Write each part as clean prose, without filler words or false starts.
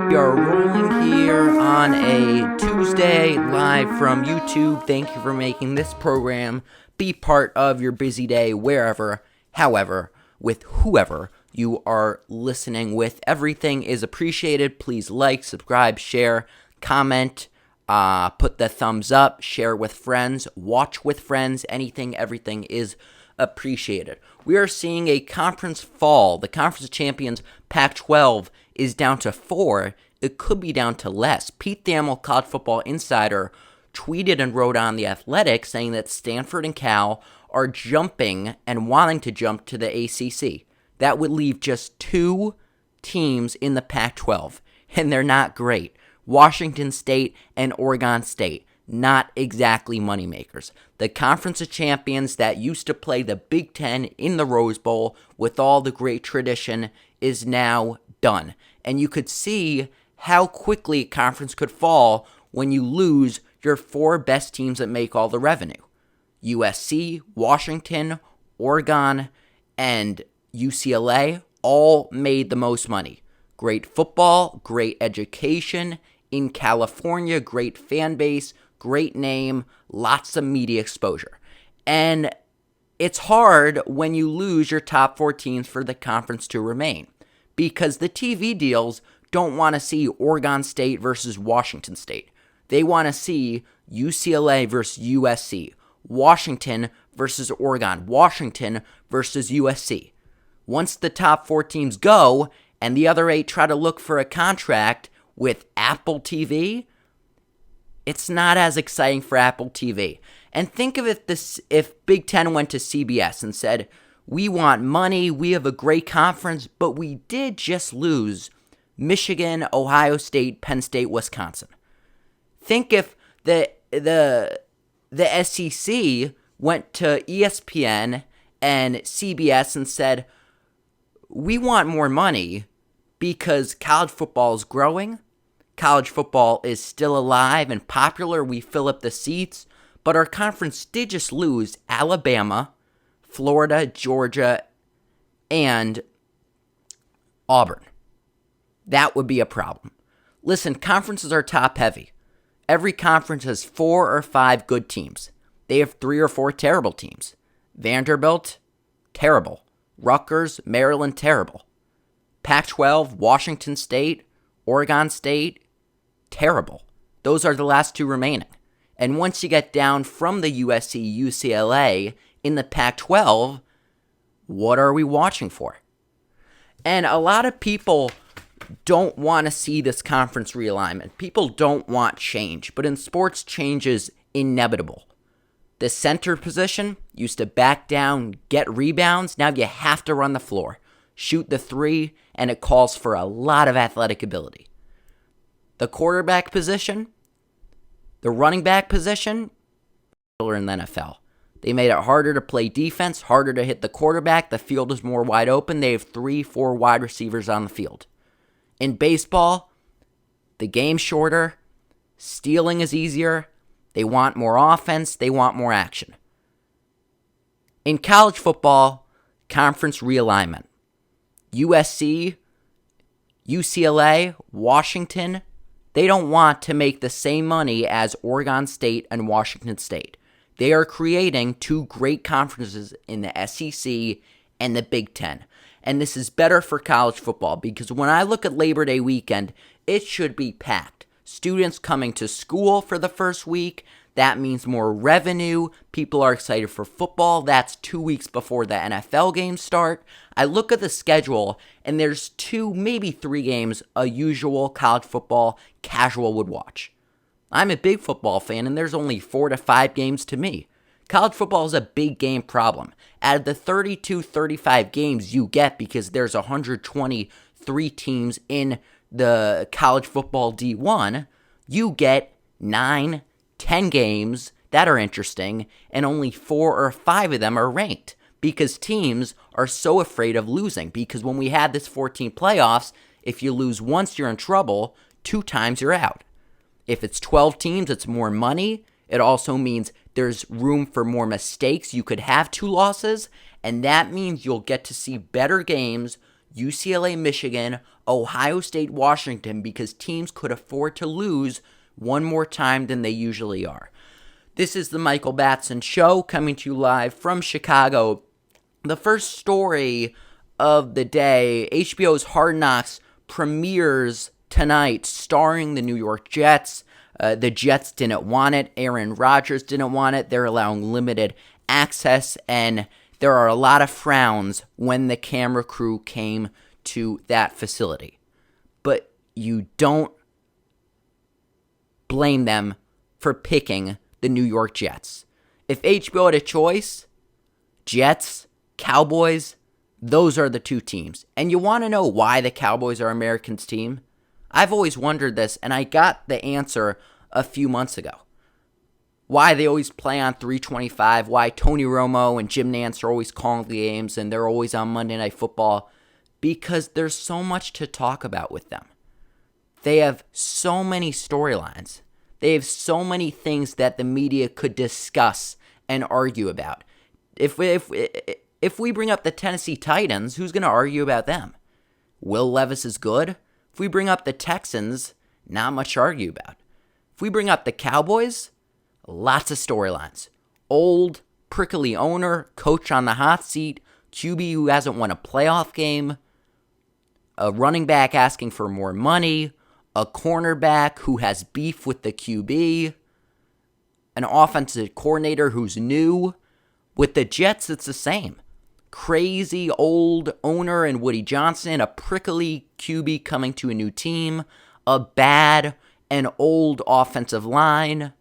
We are rolling here on a Tuesday live from YouTube. Thank you for making this program be part of your busy day wherever, however, with whoever you are listening with. Everything is appreciated. Please like, subscribe, share, comment, put the thumbs up, share with friends, watch with friends. Anything, everything is appreciated. We are seeing a conference fall. The Conference of Champions, Pac-12, is down to 4. It could be down to less. Pete Thamel, College Football Insider, tweeted and wrote on The Athletic saying that Stanford and Cal are jumping and wanting to jump to the ACC. That would leave just 2 teams in the Pac-12, and they're not great. Washington State and Oregon State, not exactly moneymakers. The Conference of Champions that used to play the Big Ten in the Rose Bowl with all the great tradition is now done. And you could see how quickly a conference could fall when you lose your 4 best teams that make all the revenue. USC, Washington, Oregon, and UCLA all made the most money. Great football, great education. In California, great fan base, great name, lots of media exposure. And it's hard when you lose your top 4 teams for the conference to remain, because the TV deals don't want to see Oregon State versus Washington State. They want to see UCLA versus USC, Washington versus Oregon, Washington versus USC. Once the top 4 teams go and the other 8 try to look for a contract with Apple TV, it's not as exciting for Apple TV. And think of it if Big Ten went to CBS and said, we want money, we have a great conference, but we did just lose Michigan, Ohio State, Penn State, Wisconsin. Think if the SEC went to ESPN and CBS and said, we want more money because college football is growing, college football is still alive and popular, we fill up the seats, but our conference did just lose Alabama, Florida, Georgia, and Auburn. That would be a problem. Listen, conferences are top-heavy. Every conference has 4 or 5 good teams. They have 3 or 4 terrible teams. Vanderbilt, terrible. Rutgers, Maryland, terrible. Pac-12, Washington State, Oregon State, terrible. Those are the last 2 remaining. And once you get down from the USC, UCLA in the Pac-12, what are we watching for? And a lot of people don't want to see this conference realignment. People don't want change, but in sports, change is inevitable. The center position used to back down, get rebounds. Now you have to run the floor, shoot the 3, and it calls for a lot of athletic ability. The quarterback position, the running back position, in the NFL. They made it harder to play defense, harder to hit the quarterback. The field is more wide open. They have 3, 4 wide receivers on the field. In baseball, the game's shorter. Stealing is easier. They want more offense. They want more action. In college football, conference realignment. USC, UCLA, Washington, they don't want to make the same money as Oregon State and Washington State. They are creating 2 great conferences in the SEC and the Big Ten. And this is better for college football because when I look at Labor Day weekend, it should be packed. Students coming to school for the first week, that means more revenue. People are excited for football. That's 2 weeks before the NFL games start. I look at the schedule and there's 2, maybe 3 games a usual college football casual would watch. I'm a big football fan and there's only 4 to 5 games to me. College football is a big game problem. Out of the 32, 35 games you get because there's 123 teams in the college football D1, you get 9, 10 games that are interesting, and only 4 or 5 of them are ranked because teams are so afraid of losing. Because when we had this 14 playoffs, if you lose once, you're in trouble. 2 times, you're out. If it's 12 teams, it's more money. It also means there's room for more mistakes. You could have 2 losses, and that means you'll get to see better games UCLA, Michigan, Ohio State, Washington, because teams could afford to lose one more time than they usually are. This is the Michael Batson Show, coming to you live from Chicago. The first story of the day, HBO's Hard Knocks premieres tonight, starring the New York Jets. The Jets didn't want it. Aaron Rodgers didn't want it. They're allowing limited access, and there are a lot of frowns when the camera crew came to that facility. But you don't blame them for picking the New York Jets. If HBO had a choice, Jets, Cowboys, those are the two teams. And you want to know why the Cowboys are Americans' team? I've always wondered this, and I got the answer a few months ago. Why they always play on 325, why Tony Romo and Jim Nantz are always calling the games, and they're always on Monday Night Football, because there's so much to talk about with them. They have so many storylines. They have so many things that the media could discuss and argue about. If we bring up the Tennessee Titans, who's going to argue about them? Will Levis is good. If we bring up the Texans, not much to argue about. If we bring up the Cowboys, lots of storylines. Old, prickly owner, coach on the hot seat, QB who hasn't won a playoff game, a running back asking for more money, a cornerback who has beef with the QB, an offensive coordinator who's new. With the Jets, it's the same. Crazy old owner and Woody Johnson, a prickly QB coming to a new team, a bad and old offensive line, an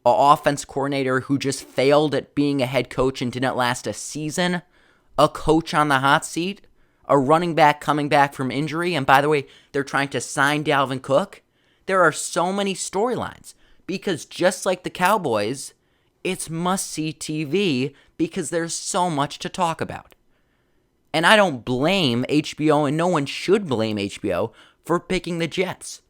offense coordinator who just failed at being a head coach and didn't last a season, a coach on the hot seat, a running back coming back from injury, and by the way, they're trying to sign Dalvin Cook. There are so many storylines because just like the Cowboys, it's must-see TV because there's so much to talk about. And I don't blame HBO, and no one should blame HBO for picking the Jets.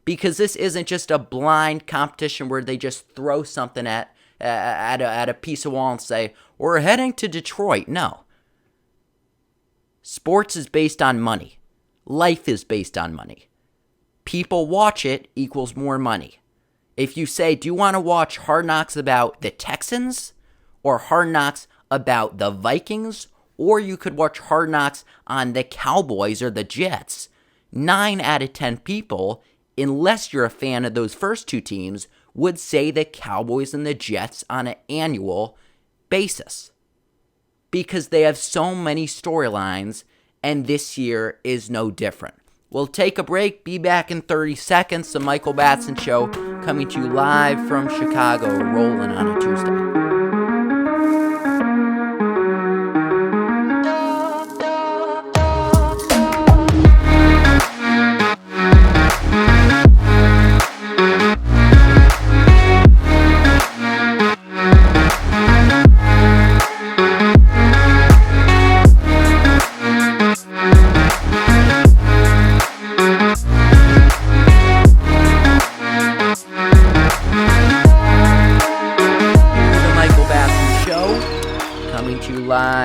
Because this isn't just a blind competition where they just throw something at a piece of wall and say, we're heading to Detroit. No. Sports is based on money. Life is based on money. People watch it equals more money. If you say, do you want to watch Hard Knocks about the Texans or Hard Knocks about the Vikings, or you could watch Hard Knocks on the Cowboys or the Jets, 9 out of 10 people, unless you're a fan of those first two teams, would say the Cowboys and the Jets on an annual basis. Because they have so many storylines, and this year is no different. We'll take a break, be back in 30 seconds. The Michael Batson Show coming to you live from Chicago, rolling on a Tuesday.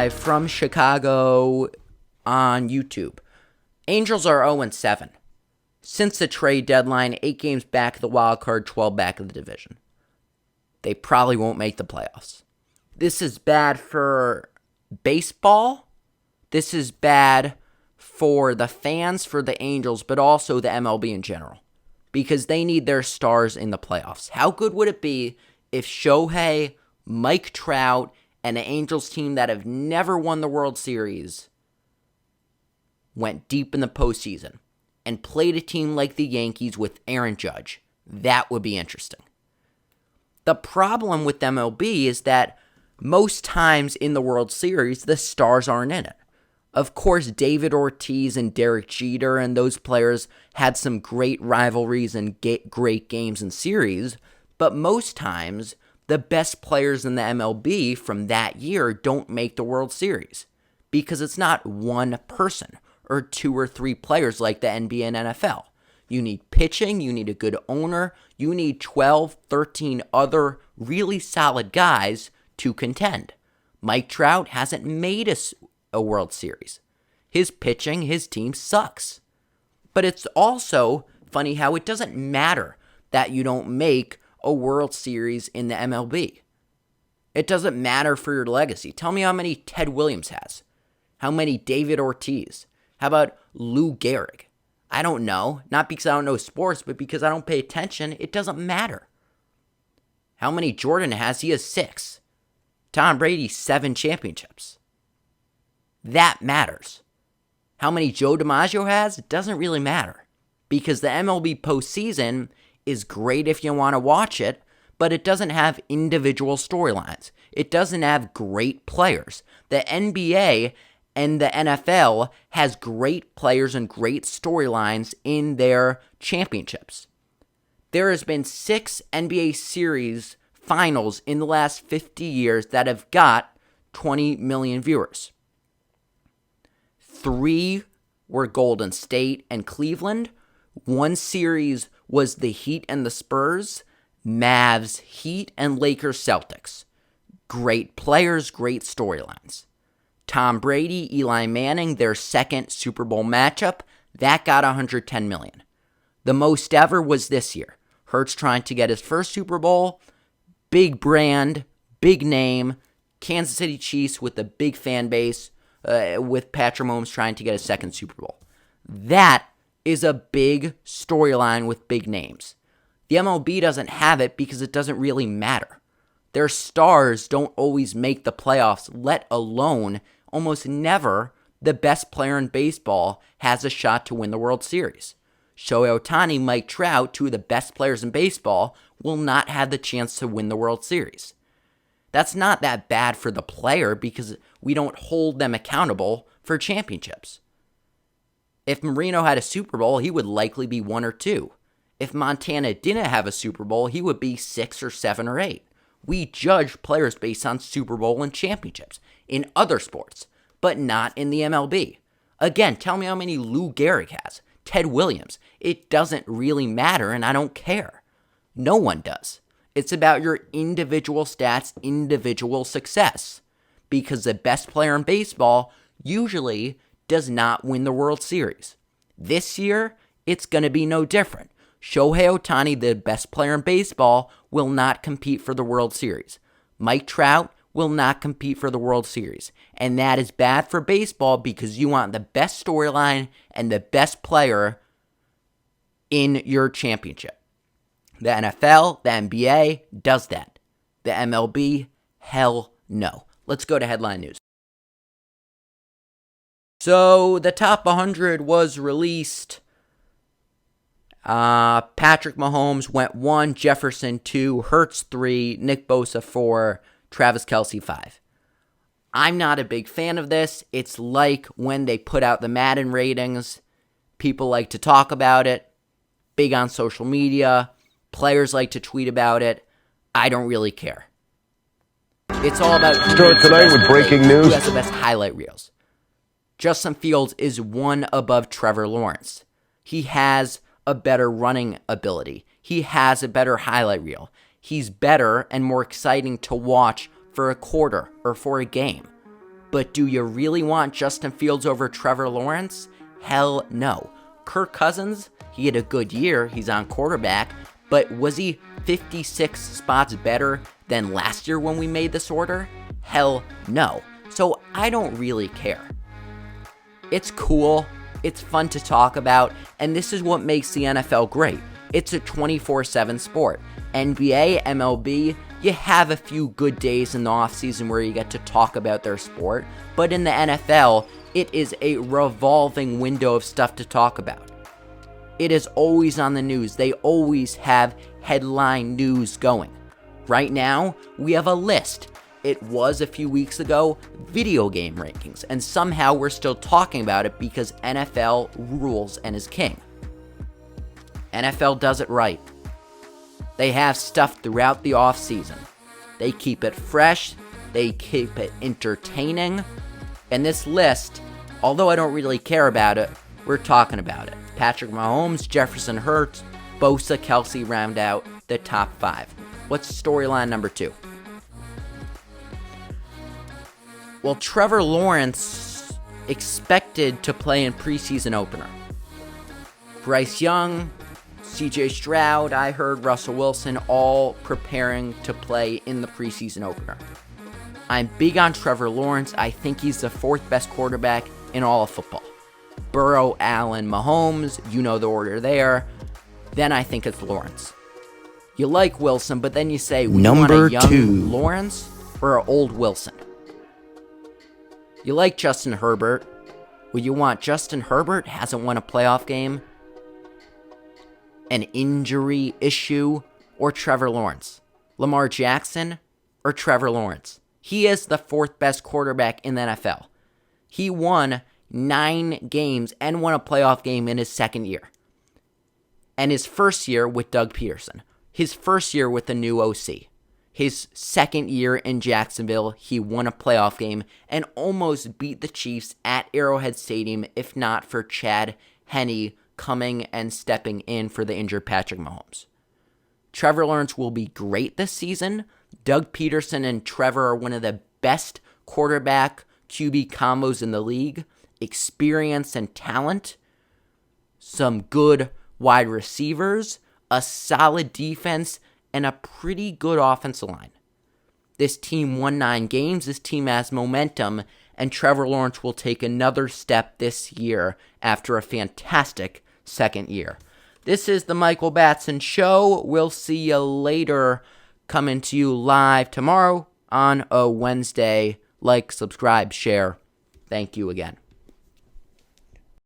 From Chicago on YouTube. Angels are 0-7. Since the trade deadline, 8 games back of the wild card, 12 back of the division. They probably won't make the playoffs. This is bad for baseball. This is bad for the fans, for the Angels, but also the MLB in general. Because they need their stars in the playoffs. How good would it be if Shohei, Mike Trout, and an Angels team that have never won the World Series went deep in the postseason and played a team like the Yankees with Aaron Judge? That would be interesting. The problem with MLB is that most times in the World Series, the stars aren't in it. Of course, David Ortiz and Derek Jeter and those players had some great rivalries and great games and series, but most times, the best players in the MLB from that year don't make the World Series because it's not one person or 2 or 3 players like the NBA and NFL. You need pitching, you need a good owner, you need 12, 13 other really solid guys to contend. Mike Trout hasn't made a World Series. His pitching, his team sucks. But it's also funny how it doesn't matter that you don't make a World Series in the MLB. It doesn't matter for your legacy. Tell me how many Ted Williams has. How many David Ortiz? How about Lou Gehrig? I don't know. Not because I don't know sports, but because I don't pay attention. It doesn't matter. How many Jordan has? He has 6. Tom Brady, 7 championships. That matters. How many Joe DiMaggio has? It doesn't really matter. Because the MLB postseason is great if you want to watch it, but it doesn't have individual storylines. It doesn't have great players. The NBA and the NFL has great players and great storylines in their championships. There has been 6 NBA series finals in the last 50 years that have got 20 million viewers. 3 were Golden State and Cleveland. 1 series was the Heat and the Spurs, Mavs, Heat, and Lakers, Celtics. Great players, great storylines. Tom Brady, Eli Manning, their second Super Bowl matchup, that got 110 million. The most ever was this year. Hurts trying to get his first Super Bowl, big brand, big name, Kansas City Chiefs with a big fan base, with Patrick Mahomes trying to get a second Super Bowl. That is a big storyline with big names. The MLB doesn't have it because it doesn't really matter. Their stars don't always make the playoffs, let alone almost never the best player in baseball has a shot to win the World Series. Shohei Ohtani, Mike Trout, 2 of the best players in baseball, will not have the chance to win the World Series. That's not that bad for the player because we don't hold them accountable for championships. If Marino had a Super Bowl, he would likely be 1 or 2. If Montana didn't have a Super Bowl, he would be 6 or 7 or 8. We judge players based on Super Bowl and championships in other sports, but not in the MLB. Again, tell me how many Lou Gehrig has. Ted Williams. It doesn't really matter, and I don't care. No one does. It's about your individual stats, individual success. Because the best player in baseball usually does not win the World Series. This year, it's going to be no different. Shohei Ohtani, the best player in baseball, will not compete for the World Series. Mike Trout will not compete for the World Series. And that is bad for baseball because you want the best storyline and the best player in your championship. The NFL, the NBA does that. The MLB, hell no. Let's go to headline news. So the top 100 was released. Patrick Mahomes went 1, Jefferson 2, Hurts 3, Nick Bosa 4, Travis Kelce 5. I'm not a big fan of this. It's like when they put out the Madden ratings. People like to talk about it. Big on social media. Players like to tweet about it. I don't really care. It's all about Start tonight with breaking news. Who has the best highlight reels. Justin Fields is 1 above Trevor Lawrence. He has a better running ability. He has a better highlight reel. He's better and more exciting to watch for a quarter or for a game. But do you really want Justin Fields over Trevor Lawrence? Hell no. Kirk Cousins, he had a good year. He's on quarterback. But was he 56 spots better than last year when we made this order? Hell no. So I don't really care. It's cool. It's fun to talk about. And this is what makes the NFL great. It's a 24/7 sport. NBA, MLB, you have a few good days in the offseason where you get to talk about their sport. But in the NFL, it is a revolving window of stuff to talk about. It is always on the news. They always have headline news going. Right now, we have a list. It was a few weeks ago, video game rankings, and somehow we're still talking about it because NFL rules and is king. NFL does it right. They have stuff throughout the offseason. They keep it fresh, they keep it entertaining, and this list, although I don't really care about it, we're talking about it. Patrick Mahomes, Jefferson Hurts, Bosa, Kelce round out the top 5. What's storyline number 2? Well, Trevor Lawrence expected to play in preseason opener. Bryce Young, CJ Stroud, I heard Russell Wilson, all preparing to play in the preseason opener. I'm big on Trevor Lawrence. I think he's the fourth best quarterback in all of football. Burrow, Allen, Mahomes, you know the order there. Then I think it's Lawrence. You like Wilson, but then you say, would you want a young Lawrence or an old Wilson? You like Justin Herbert. Would you want Justin Herbert, hasn't won a playoff game, an injury issue, or Trevor Lawrence? Lamar Jackson or Trevor Lawrence? He is the fourth best quarterback in the NFL. He won 9 games and won a playoff game in his second year. And his first year with Doug Peterson. His first year with the new OC. His second year in Jacksonville, he won a playoff game and almost beat the Chiefs at Arrowhead Stadium if not for Chad Henne coming and stepping in for the injured Patrick Mahomes. Trevor Lawrence will be great this season. Doug Peterson and Trevor are one of the best quarterback QB combos in the league. Experience and talent. Some good wide receivers. A solid defense. And a pretty good offensive line. This team won 9 games. This team has momentum. And Trevor Lawrence will take another step this year after a fantastic second year. This is the Michael Batson Show. We'll see you later. Coming to you live tomorrow on a Wednesday. Like, subscribe, share. Thank you again.